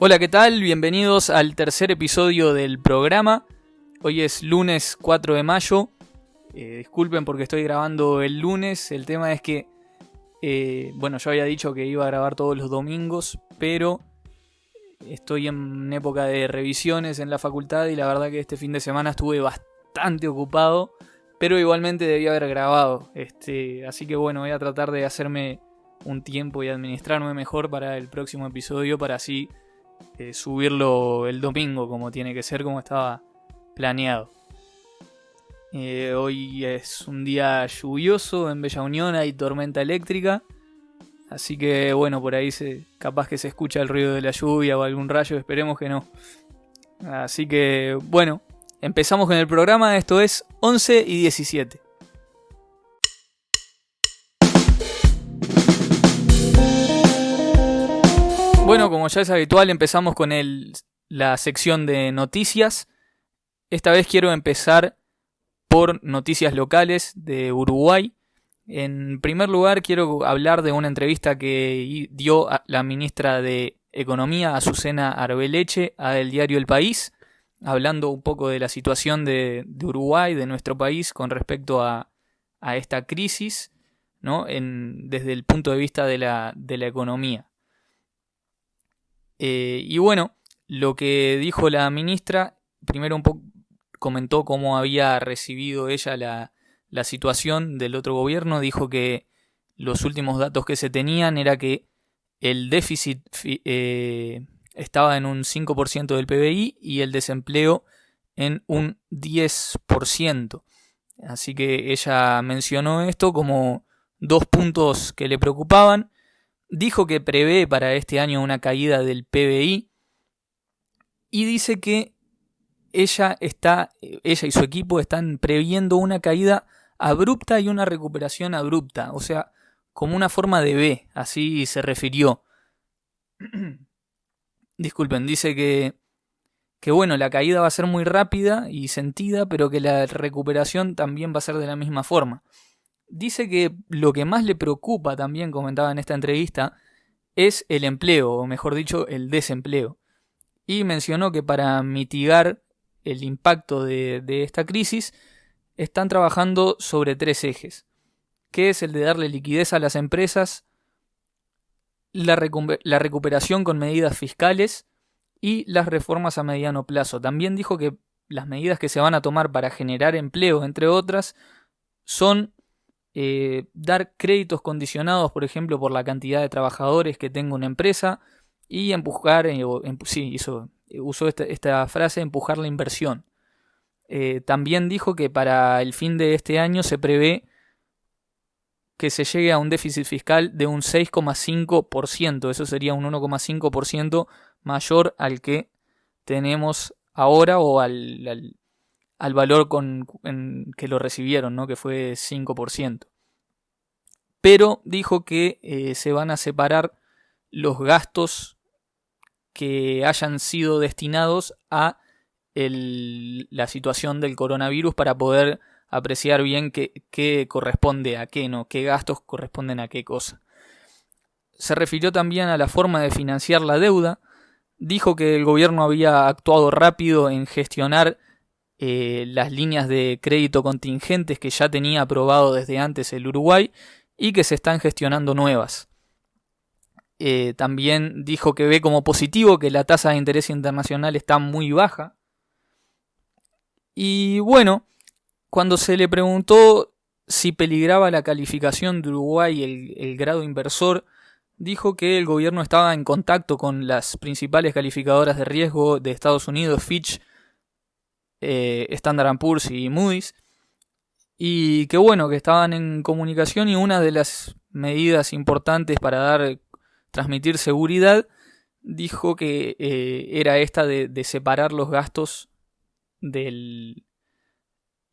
Hola, ¿qué tal? Bienvenidos al tercer episodio del programa. Hoy es lunes 4 de mayo. Disculpen porque estoy grabando el lunes. El tema es que, yo había dicho que iba a grabar todos los domingos, pero estoy en época de revisiones en la facultad y la verdad que este fin de semana estuve bastante ocupado, pero igualmente debía haber grabado. Así que voy a tratar de hacerme un tiempo y administrarme mejor para el próximo episodio para así subirlo el domingo como tiene que ser, como estaba planeado. Hoy es un día lluvioso en Bella Unión, hay tormenta eléctrica, así que por ahí capaz que se escucha el ruido de la lluvia o algún rayo, esperemos que no. Así que empezamos con el programa. Esto es 11 y 17. Bueno, como ya es habitual, empezamos con la sección de noticias. Esta vez quiero empezar por noticias locales de Uruguay. En primer lugar, quiero hablar de una entrevista que dio la ministra de Economía, Azucena Arbeleche, al diario El País, hablando un poco de la situación de Uruguay, de nuestro país, con respecto a esta crisis, ¿no? Desde el punto de vista de la economía. Lo que dijo la ministra, primero un poco comentó cómo había recibido ella la situación del otro gobierno. Dijo que los últimos datos que se tenían era que el déficit estaba en un 5% del PBI y el desempleo en un 10%. Así que ella mencionó esto como dos puntos que le preocupaban. Dijo que prevé para este año una caída del PBI y dice que ella y su equipo están previendo una caída abrupta y una recuperación abrupta, o sea, como una forma de V, así se refirió. Disculpen, dice que la caída va a ser muy rápida y sentida, pero que la recuperación también va a ser de la misma forma. Dice que lo que más le preocupa, también comentaba en esta entrevista, es el empleo, o mejor dicho, el desempleo. Y mencionó que para mitigar el impacto de esta crisis están trabajando sobre 3 ejes, que es el de darle liquidez a las empresas, la recuperación con medidas fiscales y las reformas a mediano plazo. También dijo que las medidas que se van a tomar para generar empleo, entre otras, son dar créditos condicionados, por ejemplo, por la cantidad de trabajadores que tenga una empresa, y usó esta frase, empujar la inversión. También dijo que para el fin de este año se prevé que se llegue a un déficit fiscal de un 6,5%. Eso sería un 1,5% mayor al que tenemos ahora, o al valor que lo recibieron, ¿no? Que fue 5%. Pero dijo que se van a separar los gastos que hayan sido destinados a la situación del coronavirus para poder apreciar bien qué corresponde a qué, ¿no? Qué gastos corresponden a qué cosa. Se refirió también a la forma de financiar la deuda. Dijo que el gobierno había actuado rápido en gestionar las líneas de crédito contingentes que ya tenía aprobado desde antes el Uruguay y que se están gestionando nuevas. También dijo que ve como positivo que la tasa de interés internacional está muy baja. Y cuando se le preguntó si peligraba la calificación de Uruguay, el grado inversor, dijo que el gobierno estaba en contacto con las principales calificadoras de riesgo de Estados Unidos, Fitch, Standard & Poor's y Moody's, y que que estaban en comunicación, y una de las medidas importantes para transmitir seguridad, dijo que era esta de separar los gastos en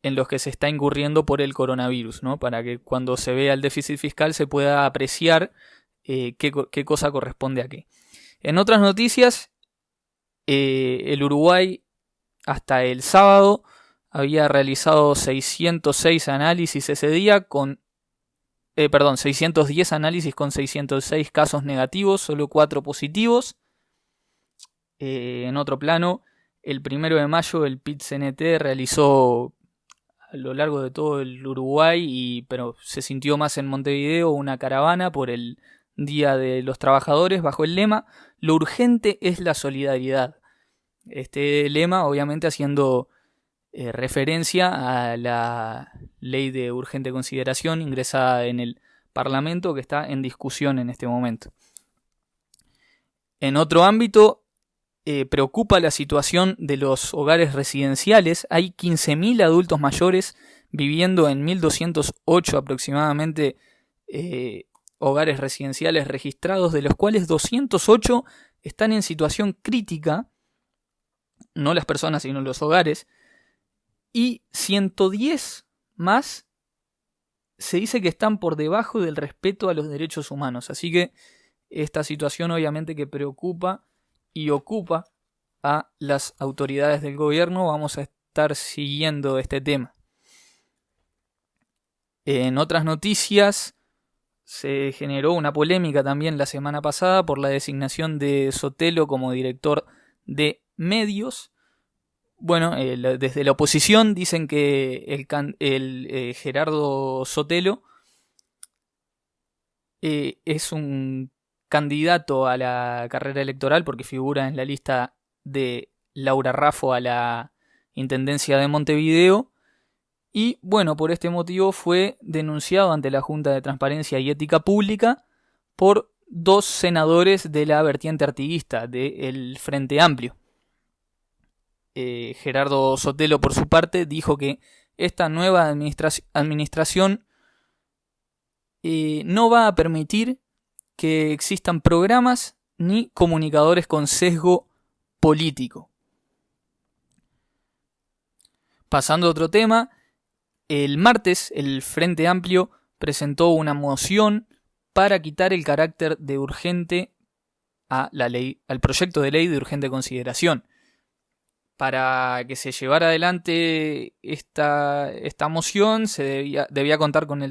los que se está incurriendo por el coronavirus, ¿no? Para que cuando se vea el déficit fiscal se pueda apreciar qué cosa corresponde a qué. En otras noticias, el Uruguay hasta el sábado había realizado 606 análisis ese día 610 análisis con 606 casos negativos, solo 4 positivos. En otro plano, el 1 de mayo el PIT-CNT realizó a lo largo de todo el Uruguay, pero se sintió más en Montevideo, una caravana por el Día de los Trabajadores bajo el lema "Lo urgente es la solidaridad". Este lema obviamente haciendo referencia a la ley de urgente consideración ingresada en el Parlamento, que está en discusión en este momento. En otro ámbito, preocupa la situación de los hogares residenciales. Hay 15.000 adultos mayores viviendo en 1.208 aproximadamente hogares residenciales registrados, de los cuales 208 están en situación crítica, no las personas sino los hogares, y 110 más se dice que están por debajo del respeto a los derechos humanos. Así que esta situación obviamente que preocupa y ocupa a las autoridades del gobierno. Vamos a estar siguiendo este tema. En otras noticias, se generó una polémica también la semana pasada por la designación de Sotelo como director de medios. Bueno, desde la oposición dicen que el Gerardo Sotelo es un candidato a la carrera electoral porque figura en la lista de Laura Raffo a la Intendencia de Montevideo. Y bueno, por este motivo fue denunciado ante la Junta de Transparencia y Ética Pública por 2 senadores de la vertiente artiguista del Frente Amplio. Gerardo Sotelo, por su parte, dijo que esta nueva administración no va a permitir que existan programas ni comunicadores con sesgo político. Pasando a otro tema, el martes el Frente Amplio presentó una moción para quitar el carácter de urgente a la ley, al proyecto de ley de urgente consideración. Para que se llevara adelante esta moción se debía contar con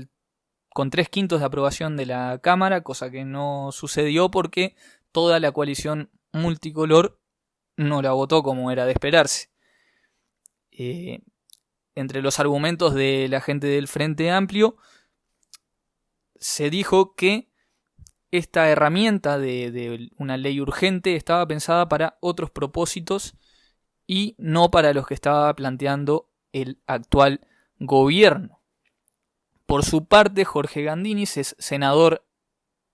3/5 de aprobación de la Cámara, cosa que no sucedió porque toda la coalición multicolor no la votó como era de esperarse. Entre los argumentos de la gente del Frente Amplio se dijo que esta herramienta de una ley urgente estaba pensada para otros propósitos y no para los que estaba planteando el actual gobierno. Por su parte, Jorge Gandinis, es senador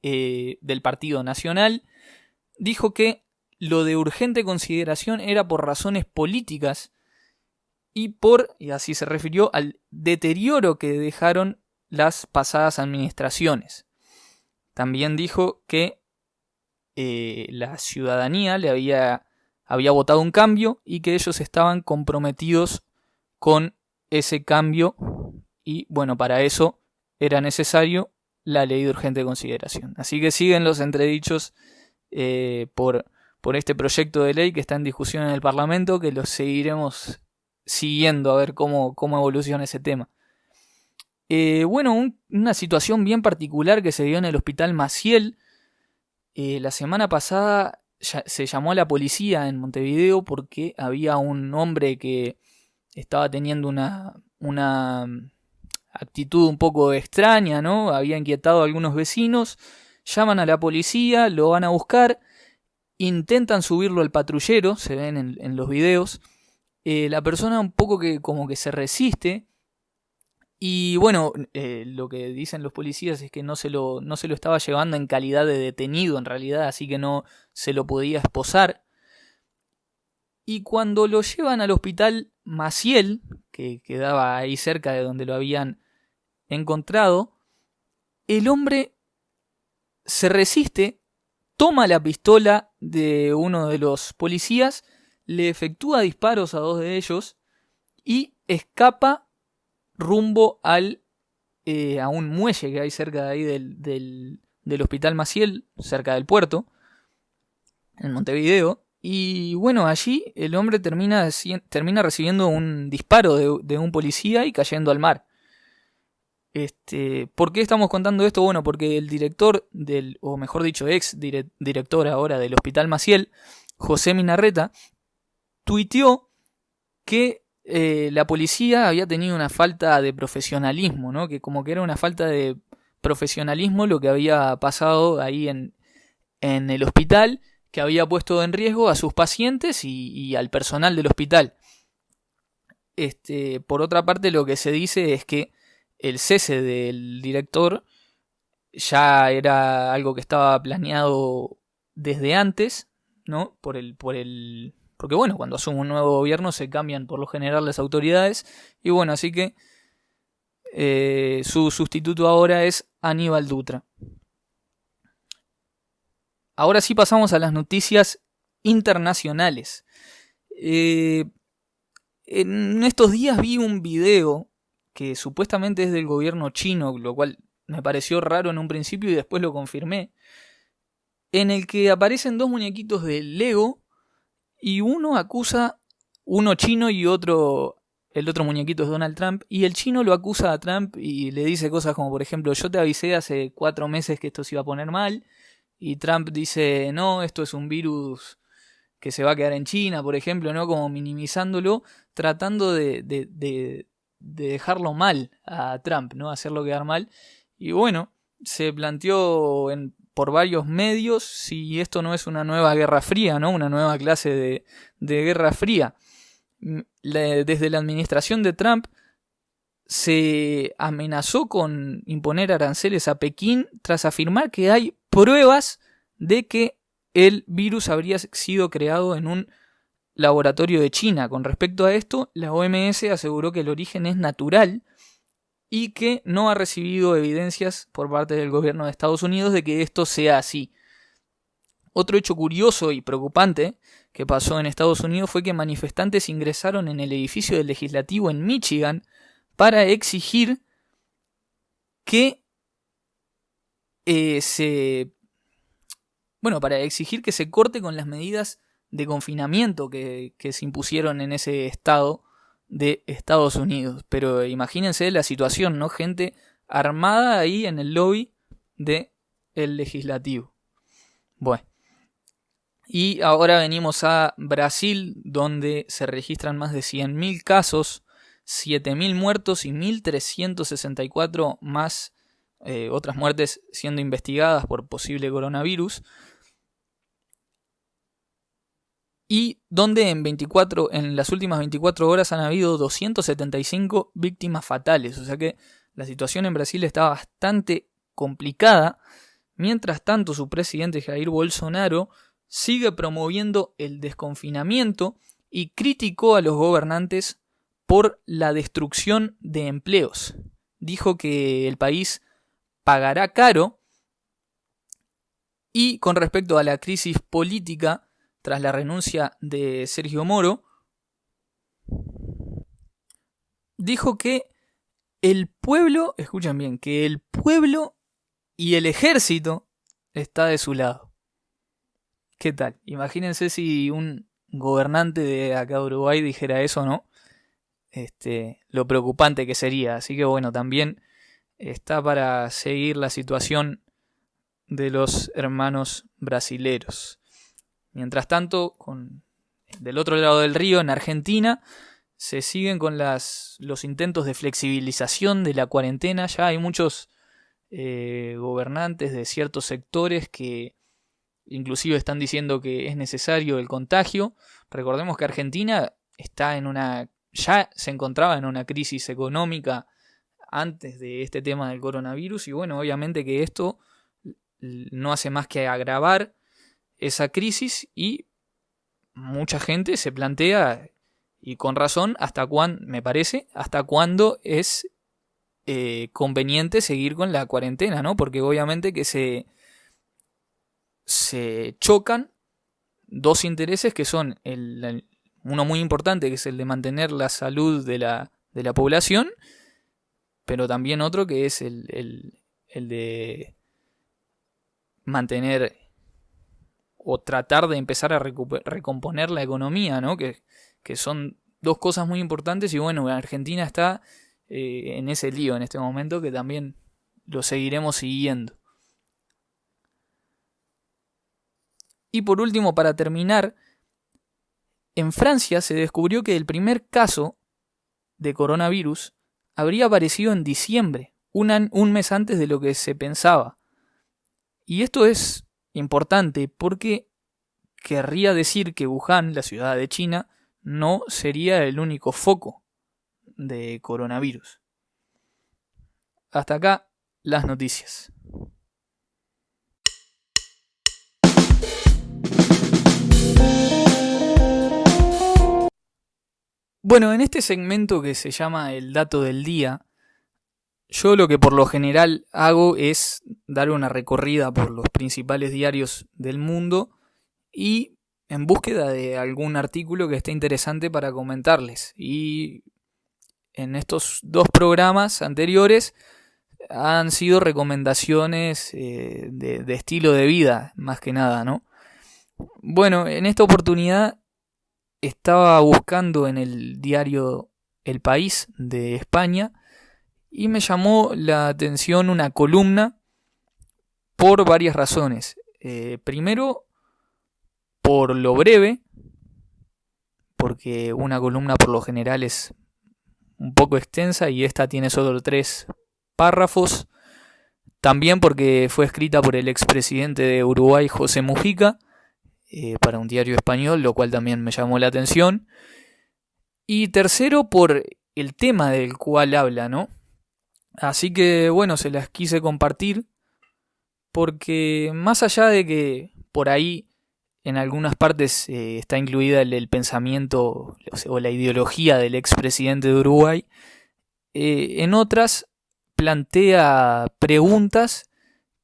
del Partido Nacional, dijo que lo de urgente consideración era por razones políticas y así se refirió al deterioro que dejaron las pasadas administraciones. También dijo que la ciudadanía le había votado un cambio y que ellos estaban comprometidos con ese cambio y bueno, para eso era necesario la ley de urgente consideración. Así que siguen los entredichos por este proyecto de ley que está en discusión en el Parlamento, que los seguiremos siguiendo a ver cómo evoluciona ese tema. Bueno, una situación bien particular que se dio en el Hospital Maciel. La semana pasada se llamó a la policía en Montevideo porque había un hombre que estaba teniendo una actitud un poco extraña, ¿no? Había inquietado a algunos vecinos. Llaman a la policía, lo van a buscar, intentan subirlo al patrullero, se ven en los videos. La persona un poco que como que se resiste. Y bueno, lo que dicen los policías es que no se lo estaba llevando en calidad de detenido en realidad, así que no se lo podía esposar. Y cuando lo llevan al hospital Maciel, que quedaba ahí cerca de donde lo habían encontrado, el hombre se resiste, toma la pistola de uno de los policías, le efectúa disparos a 2 de ellos y escapa rumbo a un muelle que hay cerca de ahí del Hospital Maciel, cerca del puerto, en Montevideo. Y bueno, allí el hombre termina recibiendo un disparo de un policía y cayendo al mar. ¿Por qué estamos contando esto? Bueno, porque el director o mejor dicho, ex director ahora del Hospital Maciel, José Minarreta, tuiteó que la policía había tenido una falta de profesionalismo, ¿no? Que como que era una falta de profesionalismo lo que había pasado ahí en el hospital, que había puesto en riesgo a sus pacientes y al personal del hospital. Por otra parte, lo que se dice es que el cese del director ya era algo que estaba planeado desde antes, ¿no? Porque bueno, cuando asume un nuevo gobierno se cambian por lo general las autoridades. Y bueno, así que su sustituto ahora es Aníbal Dutra. Ahora sí pasamos a las noticias internacionales. En estos días vi un video que supuestamente es del gobierno chino, lo cual me pareció raro en un principio y después lo confirmé, en el que aparecen dos muñequitos de Lego y uno chino y el otro muñequito es Donald Trump, y el chino lo acusa a Trump y le dice cosas como, por ejemplo, yo te avisé hace 4 meses que esto se iba a poner mal, y Trump dice, no, esto es un virus que se va a quedar en China, por ejemplo, ¿no? Como minimizándolo, tratando de dejarlo mal a Trump, ¿no? Hacerlo quedar mal. Y bueno, se planteó por varios medios si esto no es una nueva guerra fría, ¿no? Una nueva clase de guerra fría. Desde la administración de Trump se amenazó con imponer aranceles a Pekín tras afirmar que hay pruebas de que el virus habría sido creado en un laboratorio de China. Con respecto a esto, la OMS aseguró que el origen es natural y que no ha recibido evidencias por parte del gobierno de Estados Unidos de que esto sea así. Otro hecho curioso y preocupante que pasó en Estados Unidos fue que manifestantes ingresaron en el edificio del legislativo en Michigan para exigir que se corte con las medidas de confinamiento que se impusieron en ese estado de Estados Unidos. Pero imagínense la situación, ¿no? Gente armada ahí en el lobby del legislativo. Bueno. Y ahora venimos a Brasil, donde se registran más de 100.000 casos, 7.000 muertos y 1.364 más otras muertes siendo investigadas por posible coronavirus. Y donde en las últimas 24 horas han habido 275 víctimas fatales. O sea que la situación en Brasil está bastante complicada. Mientras tanto, su presidente Jair Bolsonaro sigue promoviendo el desconfinamiento y criticó a los gobernantes por la destrucción de empleos. Dijo que el país pagará caro. Y con respecto a la crisis política, tras la renuncia de Sergio Moro, dijo que el pueblo, escuchen bien, que el pueblo y el ejército está de su lado. ¿Qué tal? Imagínense si un gobernante de acá de Uruguay dijera eso, ¿no? Lo preocupante que sería. Así que bueno, también está para seguir la situación de los hermanos brasileros. Mientras tanto, del otro lado del río, en Argentina, se siguen con los intentos de flexibilización de la cuarentena. Ya hay muchos gobernantes de ciertos sectores que inclusive están diciendo que es necesario el contagio. Recordemos que Argentina ya se encontraba en una crisis económica antes de este tema del coronavirus. Y bueno, obviamente que esto no hace más que agravar esa crisis y mucha gente se plantea, y con razón, hasta cuándo es conveniente seguir con la cuarentena, ¿no? Porque obviamente que se chocan dos intereses que son uno muy importante, que es el de mantener la salud de la población, pero también otro que es el de mantener o tratar de empezar a recomponer la economía, ¿no? Que son dos cosas muy importantes. Y bueno, Argentina está en ese lío en este momento, que también lo seguiremos siguiendo. Y por último, para terminar, en Francia se descubrió que el primer caso de coronavirus habría aparecido en diciembre, un mes antes de lo que se pensaba. Y esto es importante porque querría decir que Wuhan, la ciudad de China, no sería el único foco de coronavirus. Hasta acá las noticias. Bueno, en este segmento que se llama el dato del día, yo lo que por lo general hago es dar una recorrida por los principales diarios del mundo y en búsqueda de algún artículo que esté interesante para comentarles. Y en estos 2 programas anteriores han sido recomendaciones de estilo de vida, más que nada, ¿no? Bueno, en esta oportunidad estaba buscando en el diario El País de España y me llamó la atención una columna por varias razones. Primero, por lo breve, porque una columna por lo general es un poco extensa y esta tiene solo 3 párrafos. También porque fue escrita por el expresidente de Uruguay, José Mujica, para un diario español, lo cual también me llamó la atención. Y tercero, por el tema del cual habla, ¿no? Así que bueno, se las quise compartir porque más allá de que por ahí en algunas partes está incluida el pensamiento o la ideología del expresidente de Uruguay, en otras plantea preguntas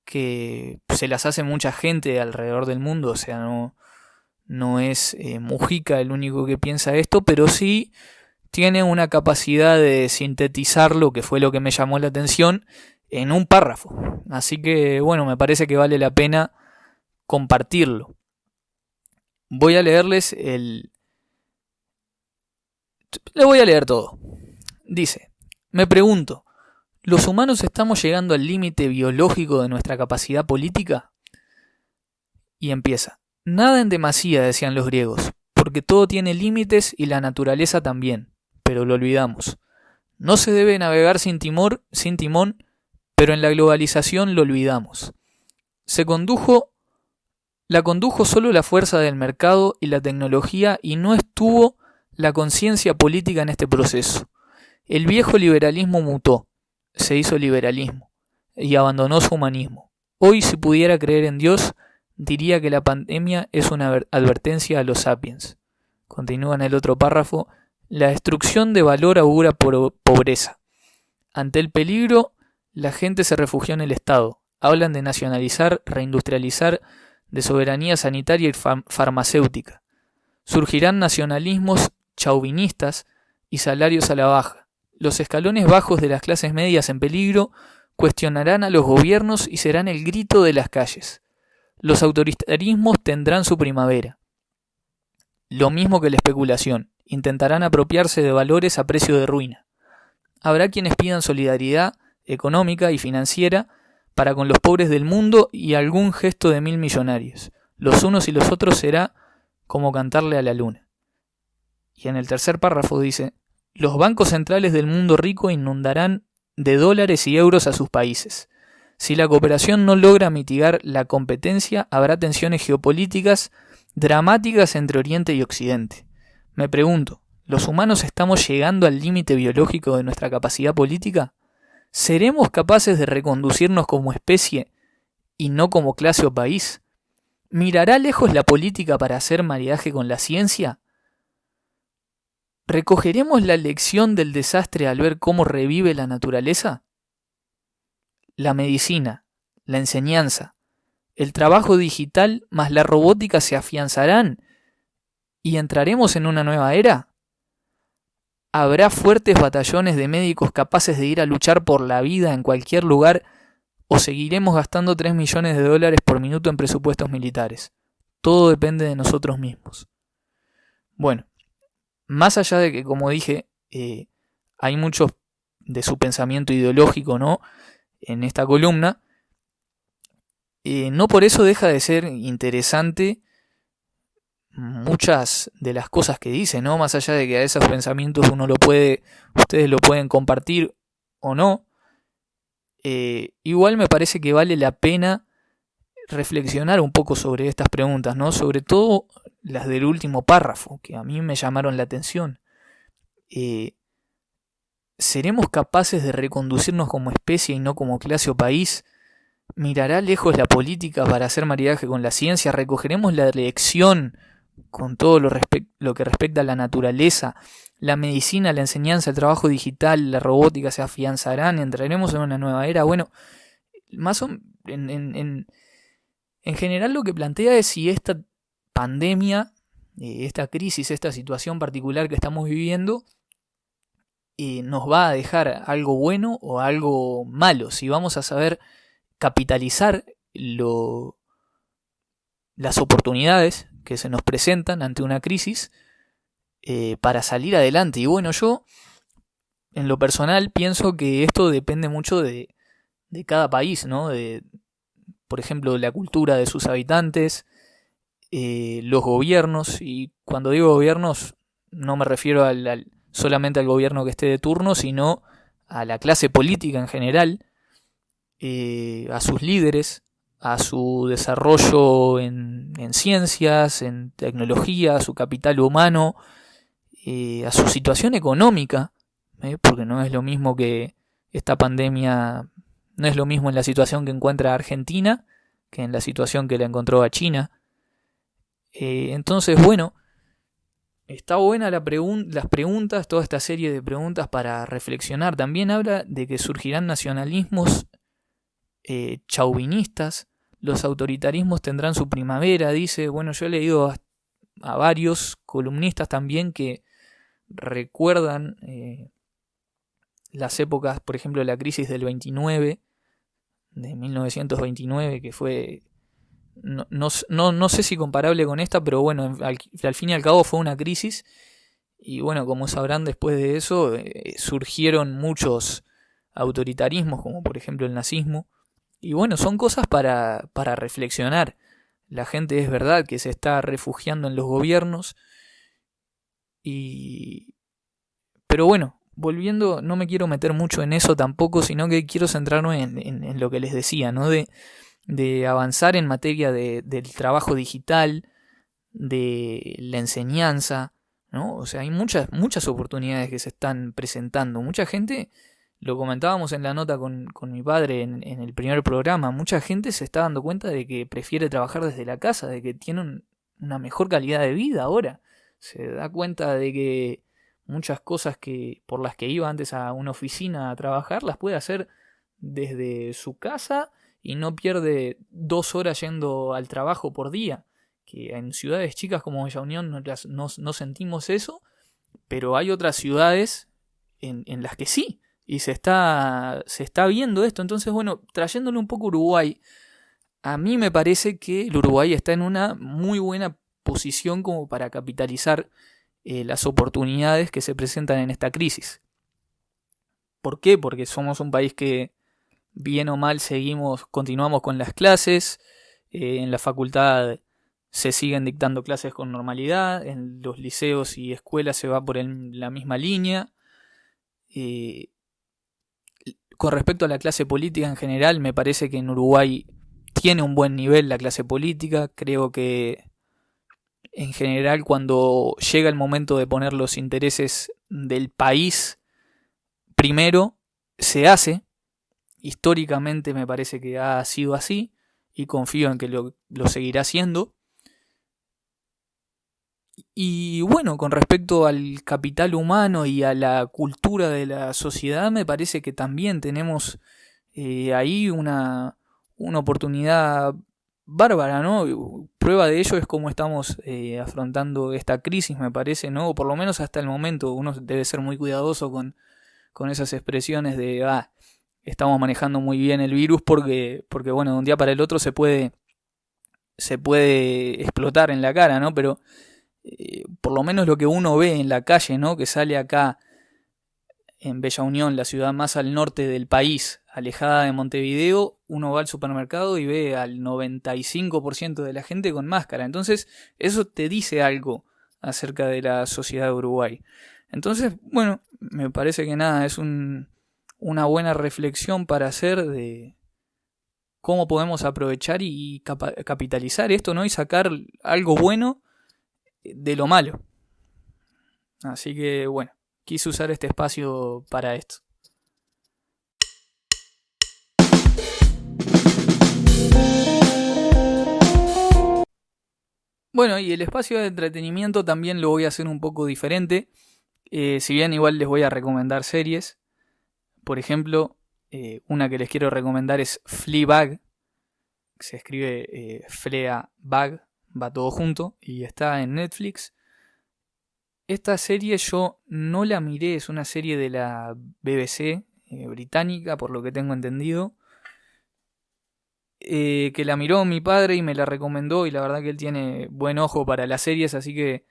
que se las hace mucha gente alrededor del mundo, o sea, no es Mujica el único que piensa esto, pero sí tiene una capacidad de sintetizar lo que fue lo que me llamó la atención en un párrafo. Así que bueno, me parece que vale la pena compartirlo. Voy a leerles le voy a leer todo. Dice, me pregunto, ¿los humanos estamos llegando al límite biológico de nuestra capacidad política? Y empieza. Nada en demasía, decían los griegos, porque todo tiene límites y la naturaleza también, pero lo olvidamos. No se debe navegar sin timón, pero en la globalización lo olvidamos. La condujo solo la fuerza del mercado y la tecnología y no estuvo la conciencia política en este proceso. El viejo liberalismo mutó, se hizo liberalismo y abandonó su humanismo. Hoy, si pudiera creer en Dios, diría que la pandemia es una advertencia a los sapiens. Continúa en el otro párrafo, la destrucción de valor augura pobreza. Ante el peligro, la gente se refugió en el Estado. Hablan de nacionalizar, reindustrializar, de soberanía sanitaria y farmacéutica. Surgirán nacionalismos chauvinistas y salarios a la baja. Los escalones bajos de las clases medias en peligro cuestionarán a los gobiernos y serán el grito de las calles. Los autoritarismos tendrán su primavera. Lo mismo que la especulación. Intentarán apropiarse de valores a precio de ruina. Habrá quienes pidan solidaridad económica y financiera para con los pobres del mundo y algún gesto de 1000 millonarios. Los unos y los otros será como cantarle a la luna. Y en el tercer párrafo dice, los bancos centrales del mundo rico inundarán de dólares y euros a sus países. Si la cooperación no logra mitigar la competencia, habrá tensiones geopolíticas dramáticas entre Oriente y Occidente. Me pregunto, ¿los humanos estamos llegando al límite biológico de nuestra capacidad política? ¿Seremos capaces de reconducirnos como especie y no como clase o país? ¿Mirará lejos la política para hacer maridaje con la ciencia? ¿Recogeremos la lección del desastre al ver cómo revive la naturaleza? La medicina, la enseñanza, el trabajo digital más la robótica se afianzarán y entraremos en una nueva era. ¿Habrá fuertes batallones de médicos capaces de ir a luchar por la vida en cualquier lugar o seguiremos gastando 3 millones de dólares por minuto en presupuestos militares? Todo depende de nosotros mismos. Bueno, más allá de que, como dije, hay mucho de su pensamiento ideológico, ¿no?, en esta columna, no por eso deja de ser interesante muchas de las cosas que dice, ¿no? Más allá de que a esos pensamientos ustedes lo pueden compartir o no, igual me parece que vale la pena reflexionar un poco sobre estas preguntas, ¿no? Sobre todo las del último párrafo, que a mí me llamaron la atención. ¿Seremos capaces de reconducirnos como especie y no como clase o país? ¿Mirará lejos la política para hacer maridaje con la ciencia? ¿Recogeremos la lección con todo lo que respecta a la naturaleza? ¿La medicina, la enseñanza, el trabajo digital, la robótica se afianzarán? ¿Entraremos en una nueva era? Bueno, más o en general lo que plantea es si esta pandemia, esta crisis, esta situación particular que estamos viviendo, nos va a dejar algo bueno o algo malo, si vamos a saber capitalizar las oportunidades que se nos presentan ante una crisis para salir adelante. Y bueno, yo en lo personal pienso que esto depende mucho de cada país, ¿no? Por ejemplo, la cultura de sus habitantes, los gobiernos, y cuando digo gobiernos no me refiero solamente al gobierno que esté de turno, sino a la clase política en general, a sus líderes, a su desarrollo en ciencias, en tecnología, a su capital humano, a su situación económica, porque no es lo mismo que esta pandemia, no es lo mismo en la situación que encuentra Argentina que en la situación que la encontró a China. Entonces, bueno, está buena las preguntas, toda esta serie de preguntas para reflexionar. También habla de que surgirán nacionalismos chauvinistas, los autoritarismos tendrán su primavera, dice. Bueno, yo he leído a varios columnistas también que recuerdan las épocas, por ejemplo, la crisis del 29, de 1929, que fue, no sé si comparable con esta, pero bueno, al fin y al cabo fue una crisis. Y bueno, como sabrán, después de eso surgieron muchos autoritarismos, como por ejemplo el nazismo. Y bueno, son cosas para reflexionar. La gente es verdad que se está refugiando en los gobiernos. Pero bueno, volviendo, no me quiero meter mucho en eso tampoco, sino que quiero centrarme en lo que les decía, ¿no? De avanzar en materia del trabajo digital, de la enseñanza, ¿no? O sea, hay muchas oportunidades que se están presentando. Mucha gente, lo comentábamos en la nota con mi padre en el primer programa, mucha gente se está dando cuenta de que prefiere trabajar desde la casa, de que tiene una mejor calidad de vida ahora. Se da cuenta de que muchas cosas por las que iba antes a una oficina a trabajar las puede hacer desde su casa y no pierde 2 horas yendo al trabajo por día. Que en ciudades chicas como Bella Unión no sentimos eso, pero hay otras ciudades en las que sí, y se está viendo esto. Entonces, bueno, trayéndolo un poco a Uruguay, a mí me parece que el Uruguay está en una muy buena posición como para capitalizar las oportunidades que se presentan en esta crisis. ¿Por qué? Porque somos un país que, bien o mal, continuamos con las clases, en la facultad se siguen dictando clases con normalidad, en los liceos y escuelas se va por la misma línea. Con respecto a la clase política en general, me parece que en Uruguay tiene un buen nivel la clase política. Creo que en general cuando llega el momento de poner los intereses del país primero, se hace. Históricamente me parece que ha sido así y confío en que lo seguirá siendo. Y bueno, con respecto al capital humano y a la cultura de la sociedad, me parece que también tenemos ahí una oportunidad bárbara, ¿no? Prueba de ello es cómo estamos afrontando esta crisis, me parece, ¿no? O por lo menos hasta el momento uno debe ser muy cuidadoso con esas expresiones de estamos manejando muy bien el virus porque bueno, de un día para el otro se puede explotar en la cara, ¿no? Pero por lo menos lo que uno ve en la calle, ¿no? Que sale acá en Bella Unión, la ciudad más al norte del país, alejada de Montevideo, uno va al supermercado y ve al 95% de la gente con máscara. Entonces, eso te dice algo acerca de la sociedad de Uruguay. Entonces, bueno, me parece que nada, es una buena reflexión para hacer de cómo podemos aprovechar y capitalizar esto, ¿no? Y sacar algo bueno de lo malo. Así que, bueno, quise usar este espacio para esto. Bueno, y el espacio de entretenimiento también lo voy a hacer un poco diferente. Si bien igual les voy a recomendar series. Por ejemplo, una que les quiero recomendar es Fleabag. Se escribe Fleabag, va todo junto y está en Netflix. Esta serie yo no la miré, es una serie de la BBC británica, por lo que tengo entendido. Que la miró mi padre y me la recomendó, y la verdad que él tiene buen ojo para las series, así que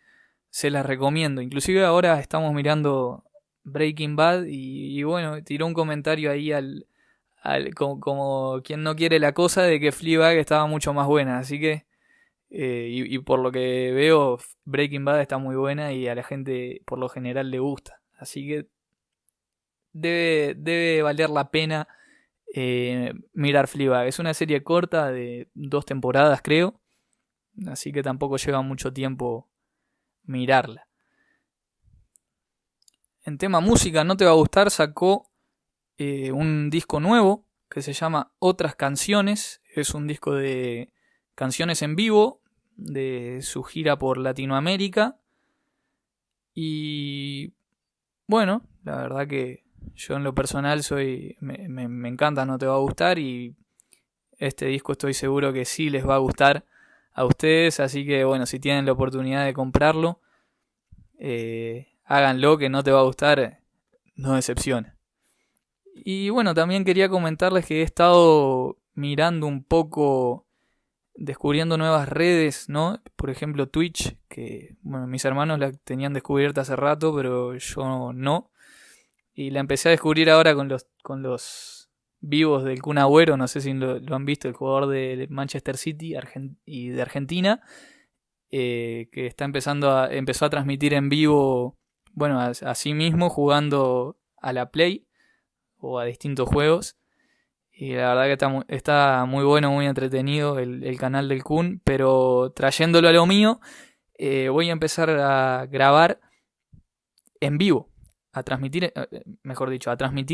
se las recomiendo. Inclusive ahora estamos mirando Breaking Bad y bueno, tiró un comentario ahí como quien no quiere la cosa de que Fleabag estaba mucho más buena, así que y por lo que veo Breaking Bad está muy buena y a la gente por lo general le gusta, así que debe valer la pena mirar Fleabag. Es una serie corta de 2 temporadas creo, así que tampoco lleva mucho tiempo mirarla. En tema música, no te va a gustar, sacó un disco nuevo que se llama Otras Canciones. Es un disco de canciones en vivo de su gira por Latinoamérica. Y bueno, la verdad que yo en lo personal me encanta, no te va a gustar, y este disco estoy seguro que sí les va a gustar a ustedes, así que bueno, si tienen la oportunidad de comprarlo, háganlo, que no te va a gustar, no decepciona. Y bueno, también quería comentarles que he estado mirando un poco, descubriendo nuevas redes, ¿no? Por ejemplo Twitch, que bueno, mis hermanos la tenían descubierta hace rato, pero yo no. Y la empecé a descubrir ahora con los vivos del Kun Agüero, no sé si lo han visto, el jugador de Manchester City y de Argentina, que empezó a transmitir en vivo, bueno, a sí mismo jugando a la Play o a distintos juegos. Y la verdad que está muy bueno, muy entretenido el canal del Kun, pero trayéndolo a lo mío, voy a empezar a grabar en vivo, a transmitir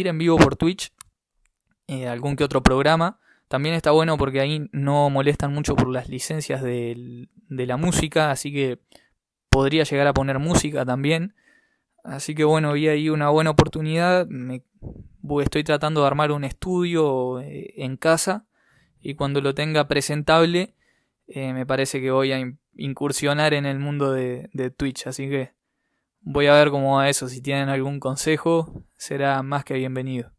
en vivo por Twitch algún que otro programa. También está bueno porque ahí no molestan mucho por las licencias de la música, así que podría llegar a poner música también. Así que bueno, vi ahí una buena oportunidad. Estoy tratando de armar un estudio en casa, y cuando lo tenga presentable me parece que voy a incursionar en el mundo de Twitch, así que voy a ver cómo va eso. Si tienen algún consejo, será más que bienvenido.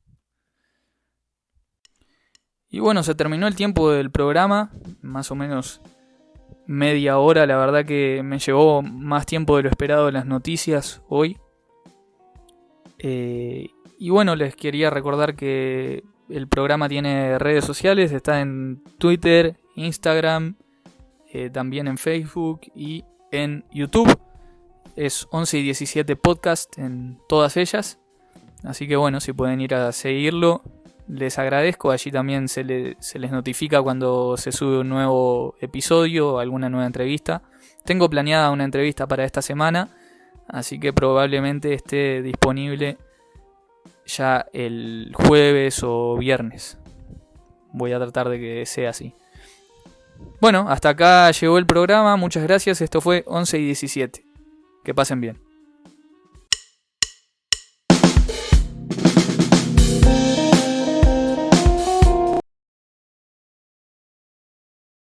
Y bueno, se terminó el tiempo del programa, más o menos media hora. La verdad que me llevó más tiempo de lo esperado las noticias hoy. Y bueno, les quería recordar que el programa tiene redes sociales, está en Twitter, Instagram, también en Facebook y en YouTube. Es 11 y 17 podcast en todas ellas. Así que bueno, si pueden ir a seguirlo, les agradezco. Allí también se les notifica cuando se sube un nuevo episodio o alguna nueva entrevista. Tengo planeada una entrevista para esta semana, así que probablemente esté disponible ya el jueves o viernes. Voy a tratar de que sea así. Bueno, hasta acá llegó el programa. Muchas gracias. Esto fue 11 y 17. Que pasen bien.